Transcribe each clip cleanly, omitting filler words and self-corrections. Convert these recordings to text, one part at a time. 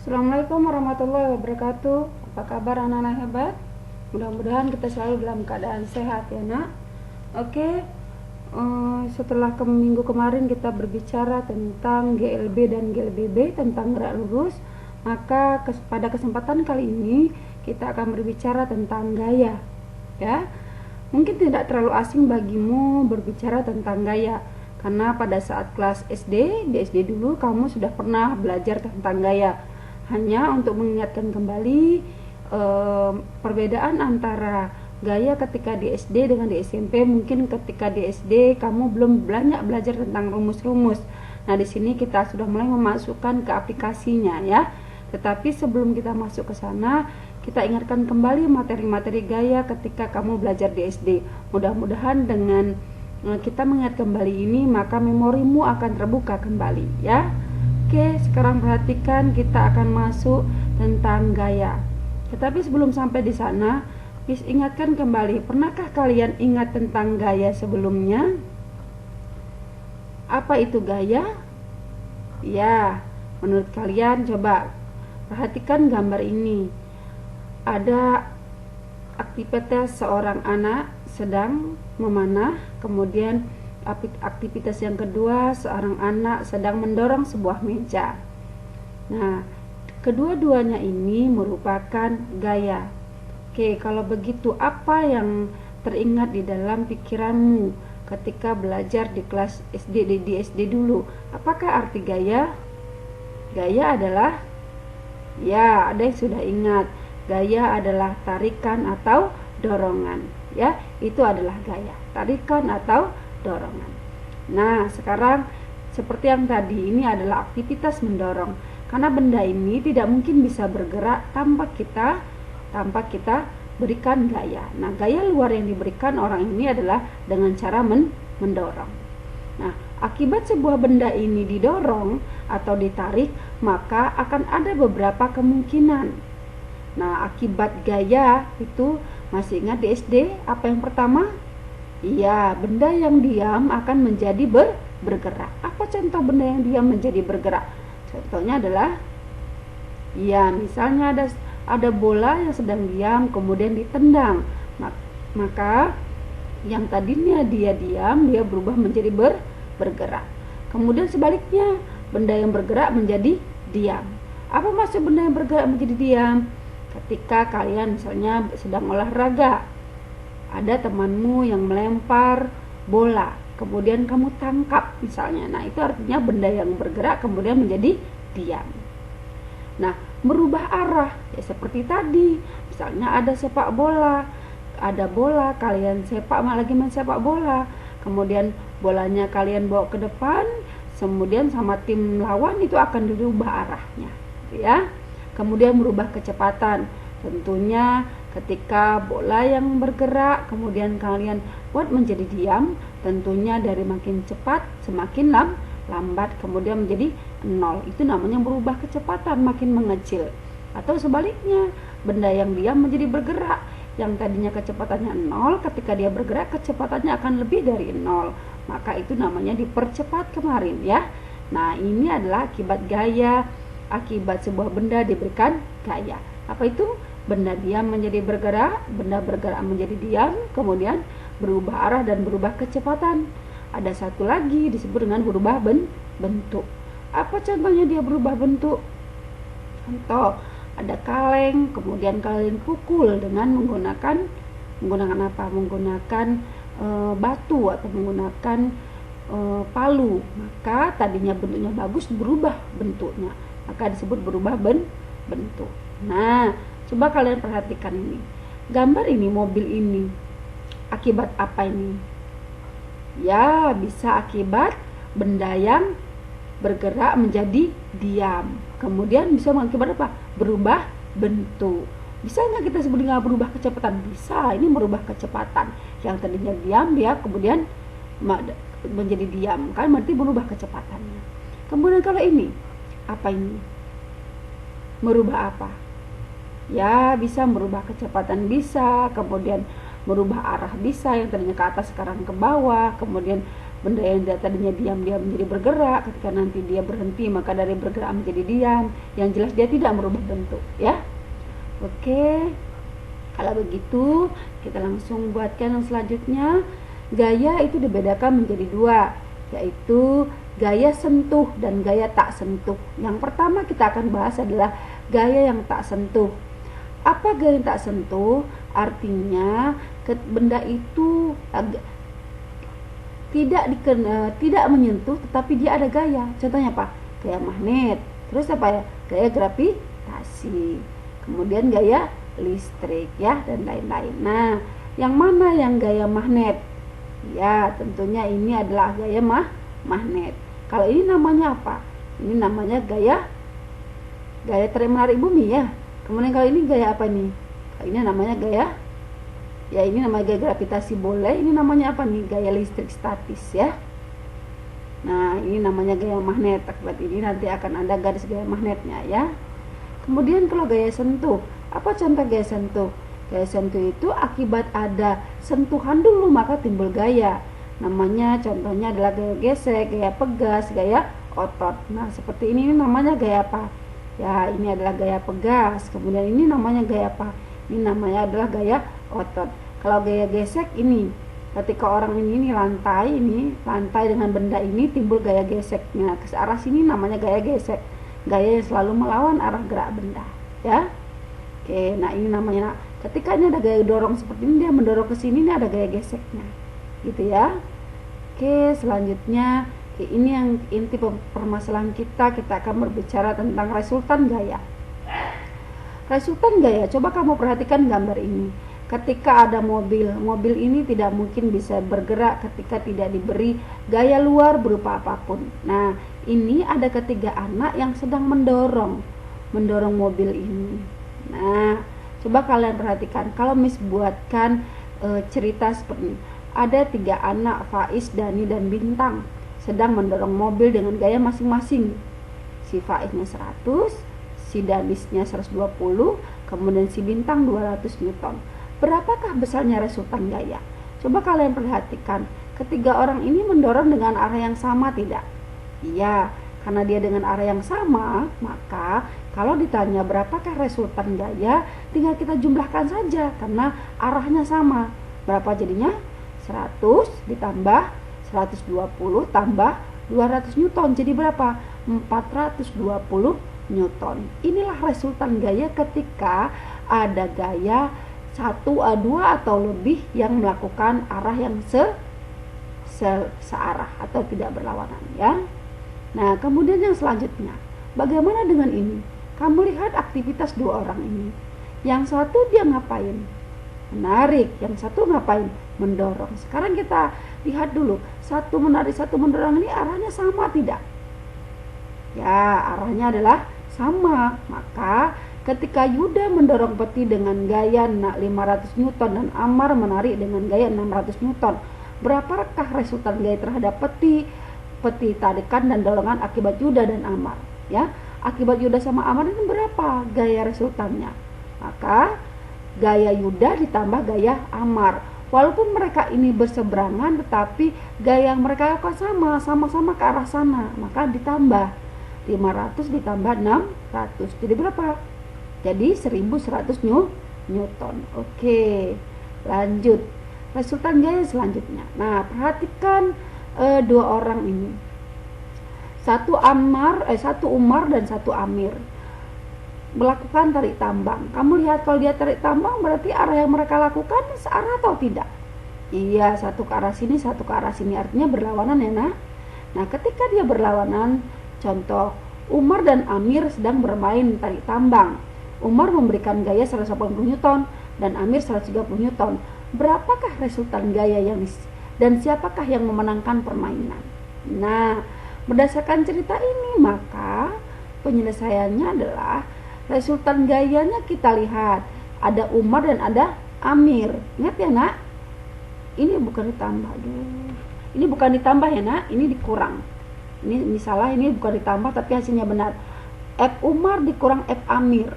Assalamualaikum warahmatullahi wabarakatuh. Apa kabar anak-anak hebat? Mudah-mudahan kita selalu dalam keadaan sehat ya nak. Oke, setelah minggu kemarin kita berbicara tentang GLB dan GLBB, tentang gerak lurus, maka pada kesempatan kali ini kita akan berbicara tentang gaya ya. Mungkin tidak terlalu asing bagimu berbicara tentang gaya, karena pada saat kelas SD, di SD dulu kamu sudah pernah belajar tentang gaya. Hanya untuk mengingatkan kembali perbedaan antara gaya ketika di SD dengan di SMP. Mungkin ketika di SD kamu belum banyak belajar tentang rumus-rumus. Nah, di sini kita sudah mulai memasukkan ke aplikasinya ya. Tetapi sebelum kita masuk ke sana, kita ingatkan kembali materi-materi gaya ketika kamu belajar di SD. Mudah-mudahan dengan kita mengingat kembali ini, maka memorimu akan terbuka kembali ya. Oke, sekarang perhatikan, kita akan masuk tentang gaya. Tetapi sebelum sampai di sana, ingatkan kembali, pernahkah kalian ingat tentang gaya sebelumnya? Apa itu gaya? Ya, menurut kalian coba perhatikan gambar ini. Ada aktivitas seorang anak sedang memanah, kemudian aktivitas yang kedua, seorang anak sedang mendorong sebuah meja. Nah, kedua-duanya ini merupakan gaya. Oke, kalau begitu apa yang teringat di dalam pikiranmu ketika belajar di kelas SD, di SD dulu? Apakah arti gaya? Gaya adalah, ya, ada yang sudah ingat. Gaya adalah tarikan atau dorongan. Ya, itu adalah gaya. Tarikan atau dorongan. Nah, sekarang seperti yang tadi, ini adalah aktivitas mendorong. Karena benda ini tidak mungkin bisa bergerak tanpa kita berikan gaya. Nah, gaya luar yang diberikan orang ini adalah dengan cara mendorong. Nah, akibat sebuah benda ini didorong atau ditarik, maka akan ada beberapa kemungkinan. Nah, akibat gaya itu, masih ingat di SD apa yang pertama? Iya, benda yang diam akan menjadi bergerak. Apa contoh benda yang diam menjadi bergerak? Contohnya adalah, ya, misalnya ada bola yang sedang diam kemudian ditendang. Maka yang tadinya dia diam, dia berubah menjadi bergerak. Kemudian sebaliknya, benda yang bergerak menjadi diam. Apa maksud benda yang bergerak menjadi diam? Ketika kalian misalnya sedang olahraga, ada temanmu yang melempar bola, kemudian kamu tangkap misalnya. Nah, itu artinya benda yang bergerak kemudian menjadi diam. Nah, merubah arah ya seperti tadi. Misalnya ada sepak bola, ada bola, kalian lagi main sepak bola, kemudian bolanya kalian bawa ke depan, kemudian sama tim lawan itu akan dirubah arahnya ya. Kemudian merubah kecepatan, tentunya ketika bola yang bergerak kemudian kalian buat menjadi diam, tentunya dari makin cepat semakin lambat kemudian menjadi 0. Itu namanya berubah kecepatan, makin mengecil. Atau sebaliknya, benda yang diam menjadi bergerak, yang tadinya kecepatannya 0, ketika dia bergerak kecepatannya akan lebih dari 0, maka itu namanya dipercepat kemarin ya. Nah, ini adalah akibat gaya. Akibat sebuah benda diberikan gaya. Apa itu? Benda diam menjadi bergerak, benda bergerak menjadi diam, kemudian berubah arah dan berubah kecepatan. Ada satu lagi disebut dengan berubah bentuk. Apa contohnya dia berubah bentuk? Contoh, ada kaleng, kemudian kalian pukul dengan menggunakan apa? Menggunakan batu atau menggunakan palu. Maka tadinya bentuknya bagus, berubah bentuknya, maka disebut berubah bentuk. Nah, coba kalian perhatikan ini. Gambar ini, mobil ini. Akibat apa ini? Ya, bisa akibat benda yang bergerak menjadi diam. Kemudian bisa mengakibat apa? Berubah bentuk. Bisa nggak kita sebut dengan berubah kecepatan? Bisa, ini merubah kecepatan. Yang tadinya diam, dia kemudian menjadi diam. Kan berarti berubah kecepatannya. Kemudian kalau ini, apa ini? Merubah apa? Ya, bisa merubah kecepatan, bisa, kemudian merubah arah, bisa, yang tadinya ke atas sekarang ke bawah, kemudian benda yang tadinya diam dia menjadi bergerak. Ketika nanti dia berhenti, maka dari bergerak menjadi diam. Yang jelas dia tidak merubah bentuk, ya. Oke, kalau begitu kita langsung buatkan yang selanjutnya. Gaya itu dibedakan menjadi dua, yaitu gaya sentuh dan gaya tak sentuh. Yang pertama kita akan bahas adalah gaya yang tak sentuh. Apa gaya yang tak sentuh? Artinya benda itu tidak menyentuh, tetapi dia ada gaya. Contohnya apa? Gaya magnet. Terus apa ya? Gaya gravitasi. Kemudian gaya listrik, ya, dan lain-lain. Nah, yang mana yang gaya magnet? Ya, tentunya ini adalah gaya magnet. Kalau ini namanya apa? Ini namanya gaya tarik menarik bumi, ya. Kemudian kalau ini gaya apa nih? Ini namanya gaya, ya, ini namanya gaya gravitasi boleh. Ini namanya apa nih? Gaya listrik statis, ya. Nah, ini namanya gaya magnet. Akibat ini nanti akan ada garis gaya magnetnya, ya. Kemudian kalau gaya sentuh, apa contoh gaya sentuh? Gaya sentuh itu akibat ada sentuhan dulu maka timbul gaya. Namanya contohnya adalah gaya gesek, gaya pegas, gaya otot. Nah, seperti ini namanya gaya apa? Ya, ini adalah gaya pegas. Kemudian ini namanya gaya apa? Ini namanya adalah gaya otot. Kalau gaya gesek ini, ketika orang ini lantai dengan benda ini timbul gaya geseknya ke arah sini, namanya gaya gesek. Gaya yang selalu melawan arah gerak benda, ya. Oke, nah ini namanya, ketika ini ada gaya dorong seperti ini, dia mendorong ke sini, ini ada gaya geseknya, gitu ya. Oke, selanjutnya ini yang inti permasalahan kita akan berbicara tentang resultan gaya. Resultan gaya, coba kamu perhatikan gambar ini. Ketika ada mobil ini tidak mungkin bisa bergerak ketika tidak diberi gaya luar berupa apapun. Nah, ini ada ketiga anak yang sedang mendorong mobil ini. Nah, coba kalian perhatikan. Kalau Miss buatkan cerita seperti ini. Ada 3 anak, Faiz, Dani, dan Bintang, sedang mendorong mobil dengan gaya masing-masing. Si Faiznya 100, si Danisnya 120, kemudian si Bintang 200 Newton. Berapakah besarnya resultan gaya? Coba kalian perhatikan. Ketiga orang ini mendorong dengan arah yang sama tidak? Iya, karena dia dengan arah yang sama, maka kalau ditanya berapakah resultan gaya, tinggal kita jumlahkan saja karena arahnya sama. Berapa jadinya? 100 ditambah 120 tambah 200 Newton. Jadi berapa? 420 Newton. Inilah resultan gaya ketika ada gaya 1, 2 atau lebih yang melakukan arah yang searah atau tidak berlawanan, ya. Nah, kemudian yang selanjutnya, bagaimana dengan ini? Kamu lihat aktivitas 2 orang ini. Yang satu dia ngapain? Menarik. Yang satu ngapain? Mendorong. Sekarang kita lihat dulu, satu menarik, satu mendorong ini arahnya sama tidak? Ya, arahnya adalah sama. Maka ketika Yuda mendorong peti dengan gaya 500 Newton dan Amar menarik dengan gaya 600 Newton, berapakah resultan gaya terhadap peti tarikan dan dorongan akibat Yuda dan Amar, ya? Akibat Yuda sama Amar ini berapa gaya resultannya? Maka gaya Yuda ditambah gaya Amar. Walaupun mereka ini berseberangan, tetapi gaya yang mereka lakukan sama-sama ke arah sana, maka ditambah 500 ditambah 600. Jadi berapa? Jadi 1100 Newton. Oke, lanjut. Resultan gaya selanjutnya. Nah, perhatikan 2 orang ini. Satu Umar dan satu Amir melakukan tarik tambang. Kamu lihat kalau dia tarik tambang berarti arah yang mereka lakukan searah atau tidak? Iya, satu ke arah sini, satu ke arah sini, artinya berlawanan, ya. Nah, ketika dia berlawanan, contoh Umar dan Amir sedang bermain tarik tambang. Umar memberikan gaya 180 Newton dan Amir 130 Newton. Berapakah resultan gaya dan siapakah yang memenangkan permainan? Nah, berdasarkan cerita ini, maka penyelesaiannya adalah resultan gayanya kita lihat. Ada Umar dan ada Amir. Ingat ya, Nak? Ini bukan ditambah. Ini bukan ditambah ya, Nak. Ini dikurang. Ini misalnya ini bukan ditambah tapi hasilnya benar. F Umar dikurang F Amir.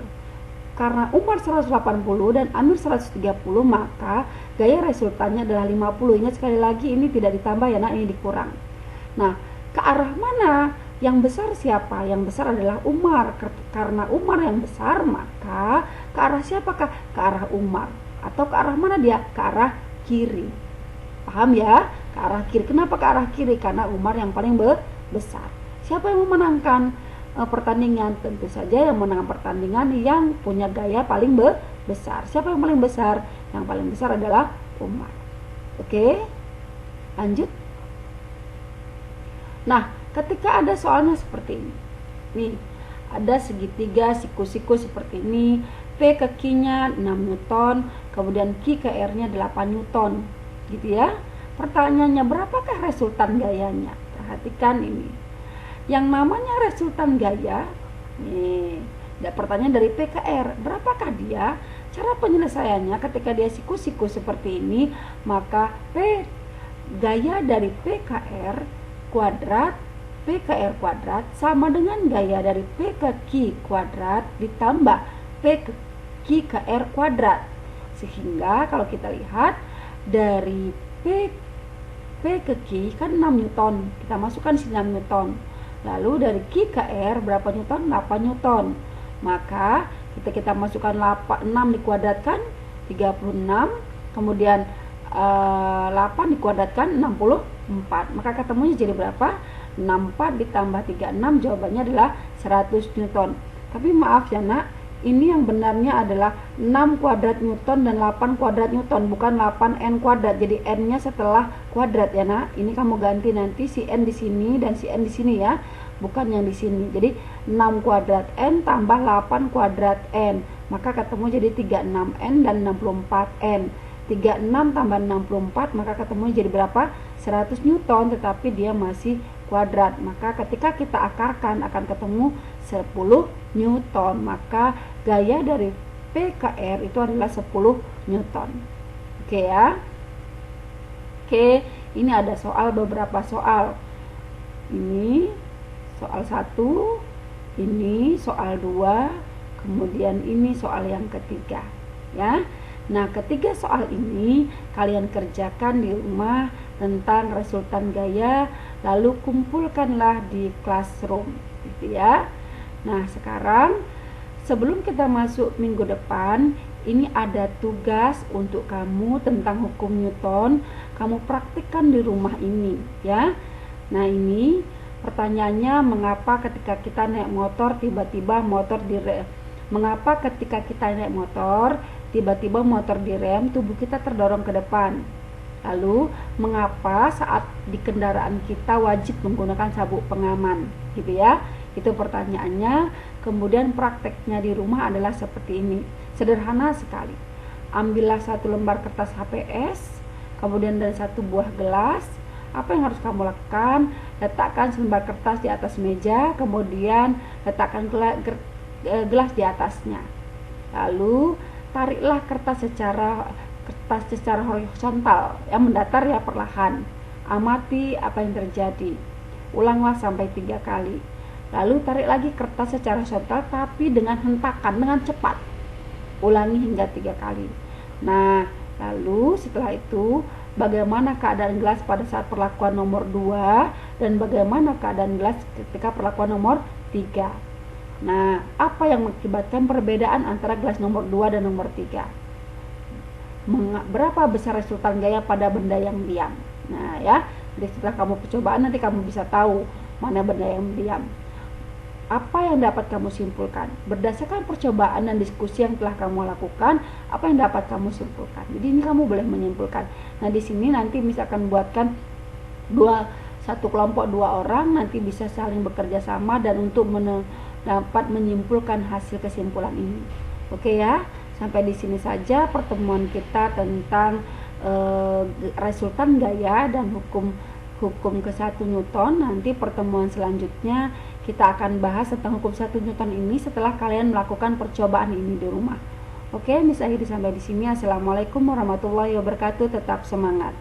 Karena Umar 180 dan Amir 130, maka gaya resultannya adalah 50. Ingat sekali lagi, ini tidak ditambah ya nak, ini dikurang. Nah, ke arah mana yang besar? Siapa yang besar? Adalah Umar. Karena Umar yang besar, maka ke arah siapakah? Ke arah Umar. Atau ke arah mana dia? Ke arah kiri. Paham ya? Ke arah kiri. Kenapa ke arah kiri? Karena Umar yang paling besar. Siapa yang memenangkan pertandingan? Tentu saja yang menang pertandingan yang punya gaya paling besar. Siapa yang paling besar? Yang paling besar adalah Umar. Oke, lanjut. Nah, ketika ada soalnya seperti ini, nih ada segitiga siku-siku seperti ini, P ke Q-nya 6 Newton, kemudian Q ke R-nya 8 Newton, gitu ya. Pertanyaannya, berapakah resultan gayanya? Perhatikan ini. Yang namanya resultan gaya, nih, pertanyaan dari P ke R, berapakah dia? Cara penyelesaiannya ketika dia siku-siku seperti ini, maka P gaya dari P ke R kuadrat P ke R kuadrat sama dengan gaya dari P ke Q kuadrat ditambah P ke Q ke R kuadrat. Sehingga kalau kita lihat dari P ke Q kan 6 Newton, kita masukkan 9 Newton. Lalu dari Q ke R berapa Newton? 8 Newton. Maka kita masukkan 6 dikuadratkan 36, kemudian 8 dikuadratkan 64, maka ketemunya jadi berapa? 64 ditambah 36, jawabannya adalah 100 Newton. Tapi maaf ya nak, ini yang benarnya adalah 6 kuadrat Newton dan 8 kuadrat Newton, bukan 8 N kuadrat. Jadi N nya setelah kuadrat ya nak. Ini kamu ganti nanti si N di sini dan si N di sini ya, bukan yang di sini. Jadi 6 kuadrat N tambah 8 kuadrat N, maka ketemu jadi 36N dan 64N. 36 tambah 64, maka ketemu jadi berapa? 100 Newton, tetapi dia masih kuadrat. Maka ketika kita akarkan akan ketemu 10 Newton. Maka gaya dari P ke R itu adalah 10 Newton. Oke ya. Oke, ini ada beberapa soal. Ini soal 1, ini soal 2, kemudian ini soal yang ketiga ya. Nah, ketiga soal ini kalian kerjakan di rumah tentang resultan gaya, lalu kumpulkanlah di classroom, gitu ya. Nah, sekarang sebelum kita masuk minggu depan, ini ada tugas untuk kamu tentang hukum Newton. Kamu praktikkan di rumah ini, ya. Nah, ini pertanyaannya, mengapa ketika kita naik motor tiba-tiba motor direm? Mengapa ketika kita naik motor tiba-tiba motor direm, tubuh kita terdorong ke depan? Lalu, mengapa saat di kendaraan kita wajib menggunakan sabuk pengaman? Gitu ya. Itu pertanyaannya. Kemudian prakteknya di rumah adalah seperti ini. Sederhana sekali. Ambillah 1 lembar kertas HPS, kemudian dan 1 buah gelas. Apa yang harus kamu lakukan? Letakkan selembar kertas di atas meja, kemudian letakkan gelas di atasnya. Lalu tariklah kertas secara horizontal, yang mendatar ya perlahan. Amati apa yang terjadi. Ulanglah sampai 3 kali. Lalu tarik lagi kertas secara horizontal tapi dengan hentakan, dengan cepat. Ulangi hingga 3 kali. Nah, lalu setelah itu bagaimana keadaan gelas pada saat perlakuan nomor 2 dan bagaimana keadaan gelas ketika perlakuan nomor 3. Nah, apa yang mengakibatkan perbedaan antara gelas nomor 2 dan nomor 3? Berapa besar resultan gaya pada benda yang diam? Nah, ya, jadi setelah kamu percobaan nanti kamu bisa tahu mana benda yang diam. Apa yang dapat kamu simpulkan? Berdasarkan percobaan dan diskusi yang telah kamu lakukan, apa yang dapat kamu simpulkan? Jadi ini kamu boleh menyimpulkan. Nah, di sini nanti misalkan buatkan satu kelompok 2 orang, nanti bisa saling bekerja sama dan untuk dapat menyimpulkan hasil kesimpulan ini. Oke ya, sampai di sini saja pertemuan kita tentang resultan gaya dan hukum ke-1 Newton. Nanti pertemuan selanjutnya kita akan bahas tentang hukum 1 Newton ini setelah kalian melakukan percobaan ini di rumah. Oke, Miss akhiri sampai di sini. Assalamualaikum warahmatullahi wabarakatuh. Tetap semangat.